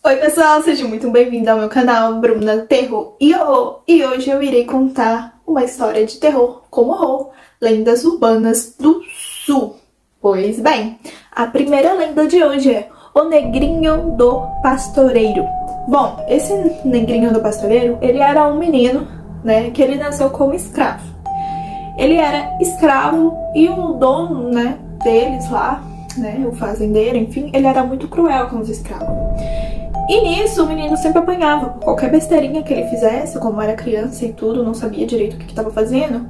Oi pessoal, seja muito bem-vindo ao meu canal Bruna Terror e Horror. E hoje eu irei contar uma história de terror com horror, lendas urbanas do sul. Pois bem, a primeira lenda de hoje é o Negrinho do Pastoreiro. Bom, esse Negrinho do Pastoreiro, ele era um menino, né, que ele nasceu como escravo. Ele era escravo e o dono, né, deles lá, né, o fazendeiro, enfim, ele era muito cruel com os escravos. E nisso o menino sempre apanhava por qualquer besteirinha que ele fizesse, como era criança e tudo, não sabia direito o que estava fazendo.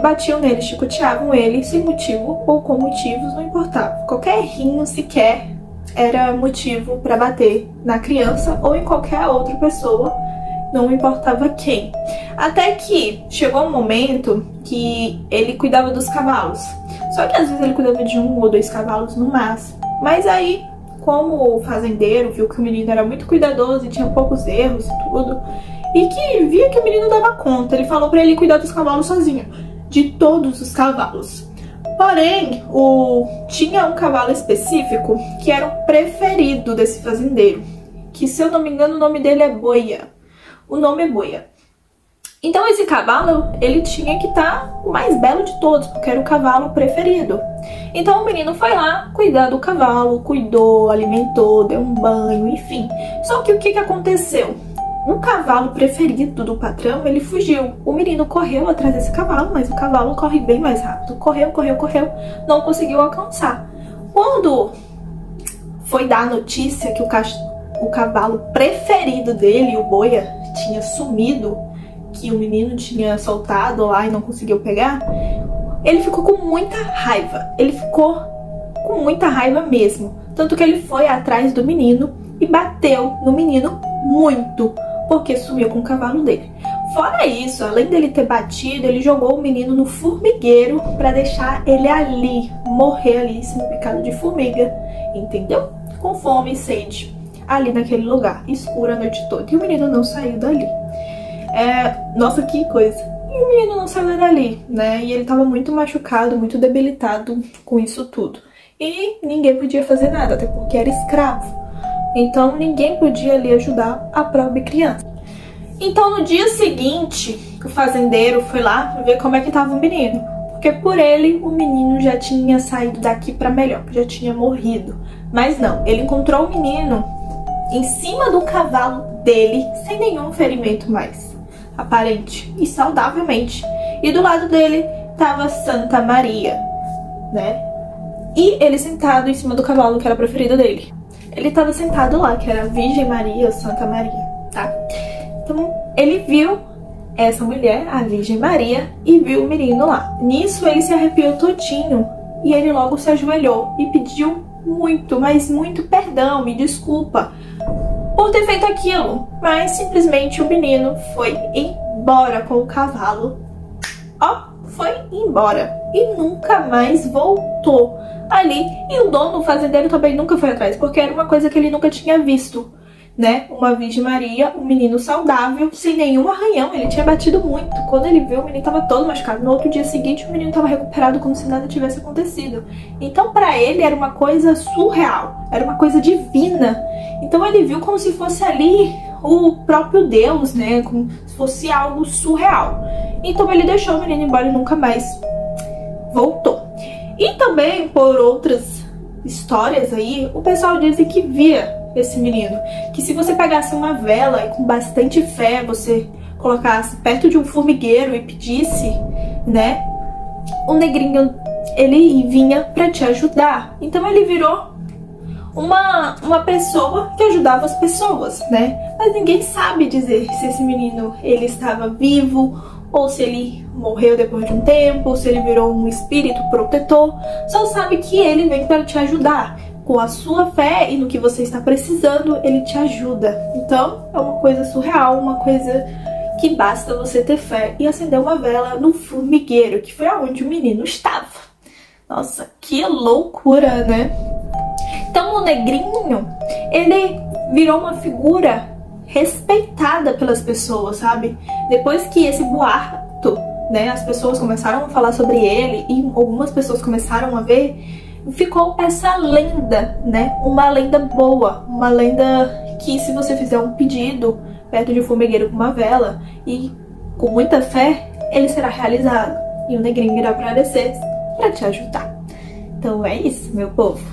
Batiam nele, chicoteavam ele sem motivo ou com motivos, não importava. Qualquer errinho sequer era motivo para bater na criança ou em qualquer outra pessoa, não importava quem. Até que chegou um momento que ele cuidava dos cavalos. Só que às vezes ele cuidava de 1 ou 2 cavalos no máximo. Mas aí, como o fazendeiro viu que o menino era muito cuidadoso e tinha poucos erros e tudo, e que via que o menino dava conta, ele falou pra ele cuidar dos cavalos sozinho, de todos os cavalos. Porém, tinha um cavalo específico que era o preferido desse fazendeiro, que, se eu não me engano, o nome dele é Boia. O nome é Boia. Então esse cavalo, ele tinha que estar o mais belo de todos, porque era o cavalo preferido. Então o menino foi lá cuidar do cavalo, cuidou, alimentou, deu um banho, enfim. Só que o que aconteceu? O cavalo preferido do patrão, ele fugiu. O menino correu atrás desse cavalo, mas o cavalo corre bem mais rápido. Correu, não conseguiu alcançar. Quando foi dar a notícia que o cavalo preferido dele, o Boia, tinha sumido, que o menino tinha soltado lá e não conseguiu pegar, ele ficou com muita raiva. Ele ficou com muita raiva mesmo. Tanto que ele foi atrás do menino e bateu no menino muito, porque sumiu com o cavalo dele. Fora isso, além dele ter batido, ele jogou o menino no formigueiro para deixar ele ali, morrer ali, sendo picado de formiga, entendeu? Com fome e sede, ali naquele lugar, escuro a noite toda. E o menino não saiu dali. Nossa, que coisa. E o menino não saiu dali, né? E ele tava muito machucado, muito debilitado com isso tudo. E ninguém podia fazer nada, até porque era escravo. Então ninguém podia ali ajudar a própria criança. Então no dia seguinte, o fazendeiro foi lá ver como é que tava o menino. Porque por ele, o menino já tinha saído daqui pra melhor, já tinha morrido. Mas não, ele encontrou o menino em cima do cavalo dele, sem nenhum ferimento mais aparente e saudavelmente. E do lado dele tava Santa Maria, né? E ele sentado em cima do cavalo que era preferido dele. Ele tava sentado lá, que era a Virgem Maria ou Santa Maria, tá? Então ele viu essa mulher, a Virgem Maria, e viu o menino lá. Nisso ele se arrepiou todinho e ele logo se ajoelhou e pediu muito, mas muito perdão, me desculpa por ter feito aquilo. Mas simplesmente o menino foi embora com o cavalo. Ó, foi embora e nunca mais voltou ali. E o dono, o fazendeiro, também nunca foi atrás, porque era uma coisa que ele nunca tinha visto, né? Uma Virgem Maria, um menino saudável, sem nenhum arranhão. Ele tinha batido muito. Quando ele viu, o menino estava todo machucado. No outro dia seguinte, o menino estava recuperado como se nada tivesse acontecido. Então, para ele, era uma coisa surreal, era uma coisa divina. Então, ele viu como se fosse ali o próprio Deus, né? Como se fosse algo surreal. Então, ele deixou o menino embora e nunca mais voltou. E também, por outras histórias aí, o pessoal diz que via esse menino, que se você pegasse uma vela e com bastante fé você colocasse perto de um formigueiro e pedisse, né, o negrinho, ele vinha pra te ajudar. Então ele virou uma pessoa que ajudava as pessoas, né? Mas ninguém sabe dizer se esse menino, ele estava vivo ou se ele morreu depois de um tempo, ou se ele virou um espírito protetor. Só sabe que ele vem para te ajudar. Com a sua fé e no que você está precisando, ele te ajuda. Então, é uma coisa surreal, uma coisa que basta você ter fé e acender uma vela no formigueiro, que foi aonde o menino estava. Nossa, que loucura, né? Então, o negrinho, ele virou uma figura respeitada pelas pessoas, sabe? Depois que esse boato, né, as pessoas começaram a falar sobre ele e algumas pessoas começaram a ver, ficou essa lenda, né? Uma lenda boa, uma lenda que se você fizer um pedido perto de um formigueiro com uma vela e com muita fé, ele será realizado. E o negrinho irá aparecer para te ajudar. Então é isso, meu povo.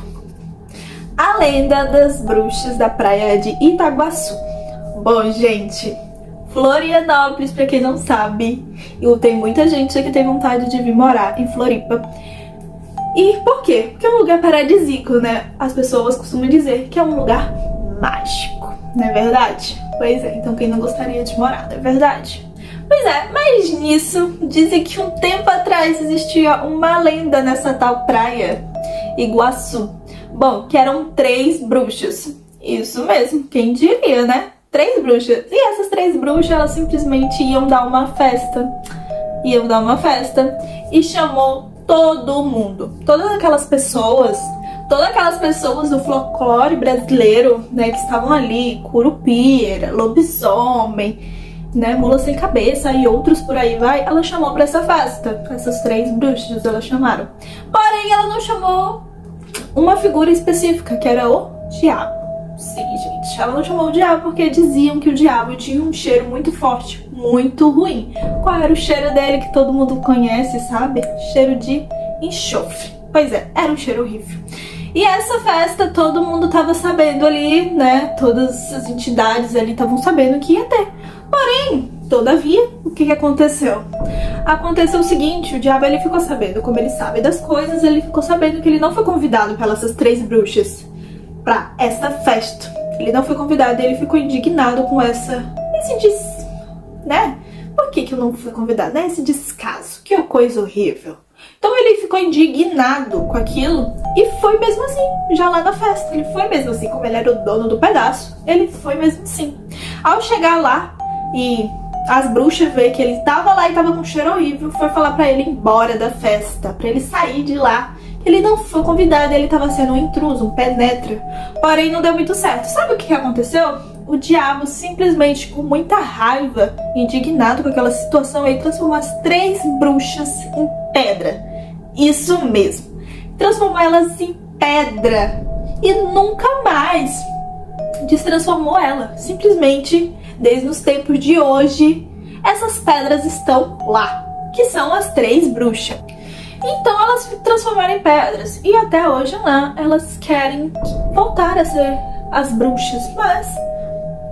A lenda das bruxas da praia de Itaguaçu. Bom, gente, Florianópolis, pra quem não sabe, tem muita gente que tem vontade de vir morar em Floripa. E por quê? Porque é um lugar paradisíaco, né? As pessoas costumam dizer que é um lugar mágico, não é verdade? Pois é, então quem não gostaria de morar, não é verdade? Pois é, mas nisso, dizem que um tempo atrás existia uma lenda nessa tal praia, Iguaçu. Bom, que eram 3 bruxas. Isso mesmo, quem diria, né? 3 bruxas. E essas 3 bruxas, elas simplesmente iam dar uma festa. E chamou todo mundo. Todas aquelas pessoas do folclore brasileiro, né, que estavam ali, curupira, lobisomem, né, mula sem cabeça e outros por aí vai, ela chamou pra essa festa. Essas 3 bruxas ela chamaram. Porém, ela não chamou uma figura específica, que era o diabo. Sim, gente, ela não chamou o diabo porque diziam que o diabo tinha um cheiro muito forte, muito ruim. Qual era o cheiro dele que todo mundo conhece, sabe? Cheiro de enxofre. Pois é, era um cheiro horrível. E essa festa todo mundo tava sabendo ali, né? Todas as entidades ali estavam sabendo que ia ter. Porém, todavia, o que aconteceu? Aconteceu o seguinte, o diabo ele ficou sabendo, como ele sabe das coisas, ele ficou sabendo que ele não foi convidado pelas 3 bruxas pra essa festa. Ele não foi convidado e ele ficou indignado com né? Por que eu não fui convidado? Né? Esse descaso, que coisa horrível. Então ele ficou indignado com aquilo e foi mesmo assim, já lá na festa. Ele foi mesmo assim, como ele era o dono do pedaço, ele foi mesmo assim. Ao chegar lá e as bruxas veem que ele tava lá e tava com um cheiro horrível, foi falar pra ele ir embora da festa, pra ele sair de lá. Ele não foi convidado, ele tava sendo um intruso, um penetra. Porém, não deu muito certo. Sabe o que aconteceu? O diabo, simplesmente com muita raiva, indignado com aquela situação, ele transformou as 3 bruxas em pedra. Isso mesmo. Transformou elas em pedra. E nunca mais destransformou ela. Simplesmente, desde os tempos de hoje, essas pedras estão lá. Que são as 3 bruxas. Então elas se transformaram em pedras. E até hoje lá elas querem voltar a ser as bruxas. Mas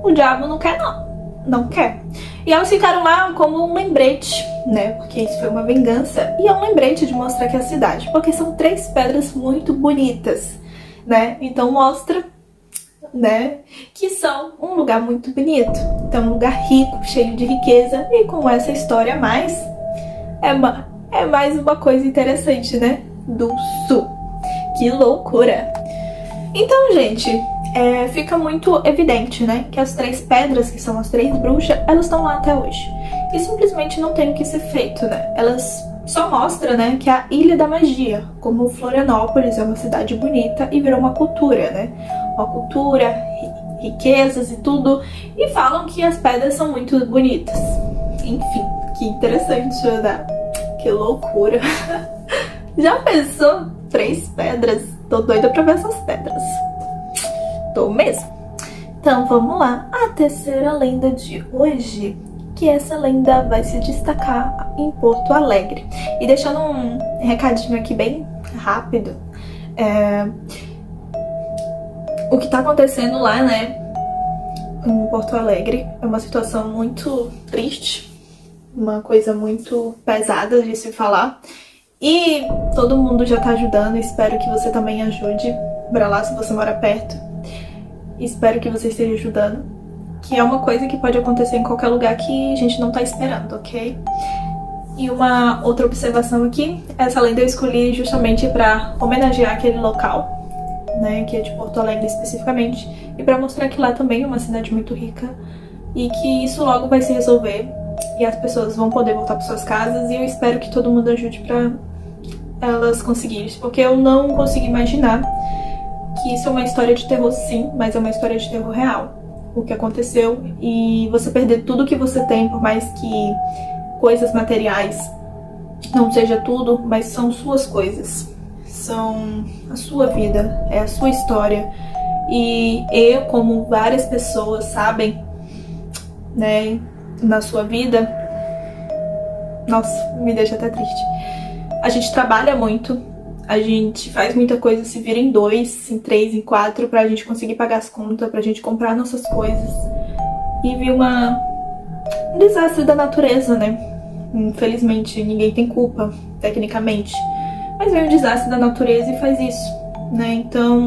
o diabo não quer não. Não quer. E elas ficaram lá como um lembrete, né? Porque isso foi uma vingança. E é um lembrete de mostrar que é a cidade. Porque são 3 pedras muito bonitas, né? Então mostra, né, que são um lugar muito bonito. Então um lugar rico, cheio de riqueza. E com essa história a mais, é mais uma coisa interessante, né? Do sul. Que loucura! Então, gente, fica muito evidente, né? Que as 3 pedras, que são as 3 bruxas, elas estão lá até hoje. E simplesmente não tem o que ser feito, né? Elas só mostram, né, que a Ilha da Magia, como Florianópolis é uma cidade bonita e virou uma cultura, né? Uma cultura, riquezas e tudo. E falam que as pedras são muito bonitas. Enfim, que interessante, né? Que loucura. Já pensou? 3 pedras. Tô doida pra ver essas pedras. Tô mesmo. Então vamos lá. A terceira lenda de hoje. Que essa lenda vai se destacar em Porto Alegre. E deixando um recadinho aqui bem rápido. O que tá acontecendo lá, né? Em Porto Alegre. É uma situação muito triste. Uma coisa muito pesada de se falar. E todo mundo já tá ajudando. Espero que você também ajude. Pra lá, se você mora perto. Espero que você esteja ajudando. Que é uma coisa que pode acontecer em qualquer lugar que a gente não tá esperando, ok? E uma outra observação aqui. Essa lenda eu escolhi justamente pra homenagear aquele local, né? Que é de Porto Alegre especificamente. E pra mostrar que lá também é uma cidade muito rica. E que isso logo vai se resolver. E as pessoas vão poder voltar para suas casas. E eu espero que todo mundo ajude pra elas conseguirem isso. Porque eu não consigo imaginar que isso é uma história de terror, sim. Mas é uma história de terror real. O que aconteceu. E você perder tudo que você tem. Por mais que coisas materiais não seja tudo. Mas são suas coisas. são a sua vida, é a sua história. E eu, como várias pessoas sabem, né, na sua vida, nossa, me deixa até triste. A gente trabalha muito, a gente faz muita coisa, se vira em 2, em 3, em 4, pra gente conseguir pagar as contas, pra gente comprar nossas coisas. E vi um desastre da natureza, né? Infelizmente, ninguém tem culpa, tecnicamente. Mas vem um desastre da natureza e faz isso, né? Então,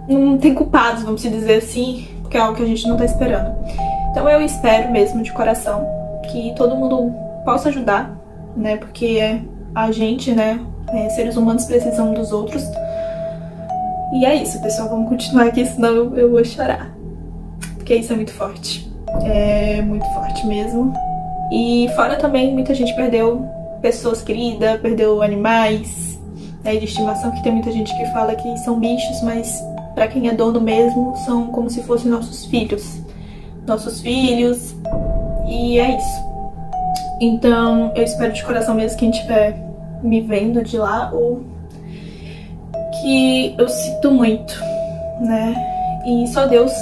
não tem culpados, vamos dizer assim, porque é algo que a gente não tá esperando. Então eu espero mesmo, de coração, que todo mundo possa ajudar, né? Porque a gente, né, seres humanos precisam dos outros. E é isso, pessoal. Vamos continuar aqui, senão eu vou chorar. Porque isso é muito forte. É muito forte mesmo. E fora também, muita gente perdeu pessoas queridas, perdeu animais, né, de estimação, que tem muita gente que fala que são bichos, mas pra quem é dono mesmo, são como se fossem nossos filhos. Nossos filhos. E é isso. Então, eu espero de coração mesmo, quem estiver me vendo de lá, ou que eu sinto muito, né? E só Deus,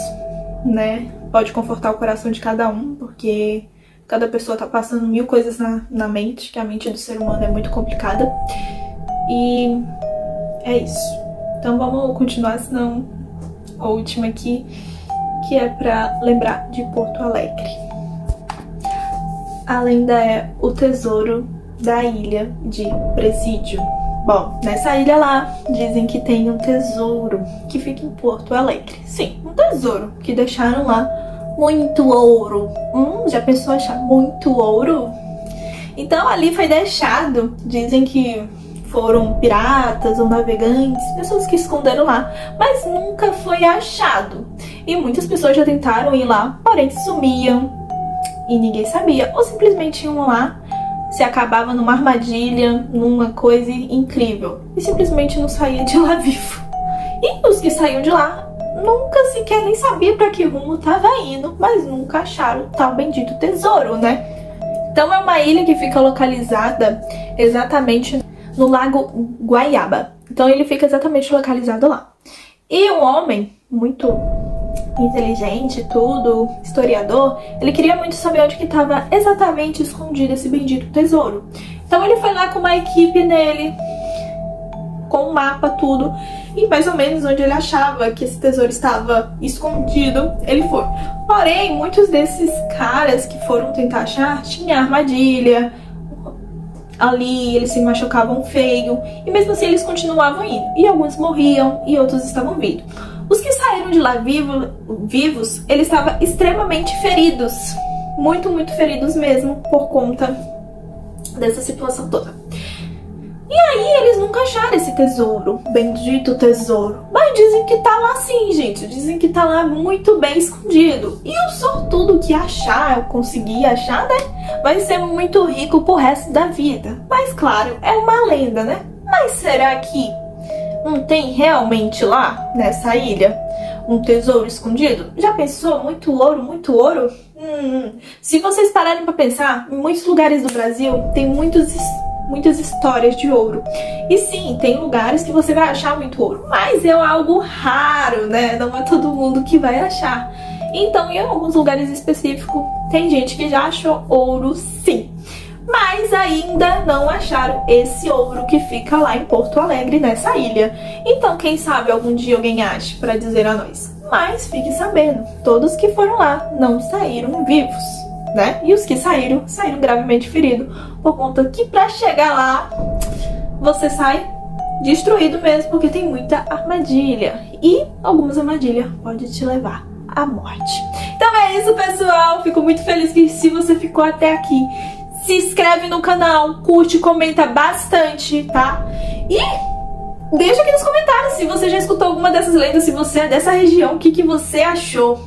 né, pode confortar o coração de cada um, porque cada pessoa tá passando 1000 coisas na mente, que a mente do ser humano é muito complicada. E é isso. Então vamos continuar, senão a última aqui, que é pra lembrar de Porto Alegre. A lenda é o tesouro da ilha de Presídio. Bom, nessa ilha lá, dizem que tem um tesouro que fica em Porto Alegre. Sim, um tesouro que deixaram lá. Muito ouro. Já pensou achar muito ouro? Então ali foi deixado, dizem que foram piratas ou navegantes, pessoas que esconderam lá, mas nunca foi achado. E muitas pessoas já tentaram ir lá, porém sumiam e ninguém sabia, ou simplesmente iam lá, se acabava numa armadilha, numa coisa incrível, e simplesmente não saía de lá vivo. E os que saíam de lá nunca sequer nem sabia para que rumo tava indo, mas nunca acharam o tal bendito tesouro, né? Então é uma ilha que fica localizada exatamente no Lago Guaiaba. Então ele fica exatamente localizado lá. E um homem muito inteligente, tudo, historiador, ele queria muito saber onde que estava exatamente escondido esse bendito tesouro. Então ele foi lá com uma equipe dele, com um mapa, tudo, e mais ou menos onde ele achava que esse tesouro estava escondido, ele foi. Porém, muitos desses caras que foram tentar achar tinha armadilha ali, eles se machucavam feio, e mesmo assim eles continuavam indo, e alguns morriam e outros estavam vindo. Os que saíram de lá vivos, eles estavam extremamente feridos, muito feridos mesmo, por conta dessa situação toda. E aí eles nunca acharam esse tesouro, bendito tesouro. Mas dizem que tá lá sim, gente. Dizem que tá lá muito bem escondido. E o sortudo que achar, eu conseguir achar, né, vai ser muito rico pro resto da vida. Mas claro, é uma lenda, né? Mas será que não tem realmente lá, nessa ilha, um tesouro escondido? Já pensou? Muito ouro, muito ouro? Se vocês pararem pra pensar, em muitos lugares do Brasil tem muitas histórias de ouro. E sim, tem lugares que você vai achar muito ouro, mas é algo raro, né? Não é todo mundo que vai achar. Então, em alguns lugares específicos, tem gente que já achou ouro, sim. Mas ainda não acharam esse ouro que fica lá em Porto Alegre, nessa ilha. Então, quem sabe algum dia alguém ache para dizer a nós. Mas fique sabendo, todos que foram lá não saíram vivos, né? E os que saíram gravemente feridos, por conta que pra chegar lá, você sai destruído mesmo, porque tem muita armadilha. E algumas armadilhas podem te levar à morte. Então é isso, pessoal. Fico muito feliz que se você ficou até aqui, se inscreve no canal, curte, comenta bastante, tá? E deixa aqui nos comentários se você já escutou alguma dessas lendas, se você é dessa região, o que você achou,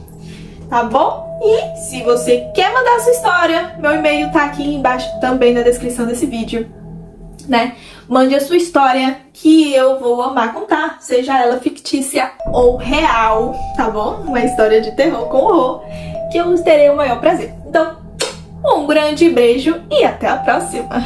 tá bom? E se você quer mandar a sua história, meu e-mail tá aqui embaixo também na descrição desse vídeo, né? Mande a sua história que eu vou amar contar, seja ela fictícia ou real, tá bom? Uma história de terror com horror, que eu terei o maior prazer. Então, um grande beijo e até a próxima!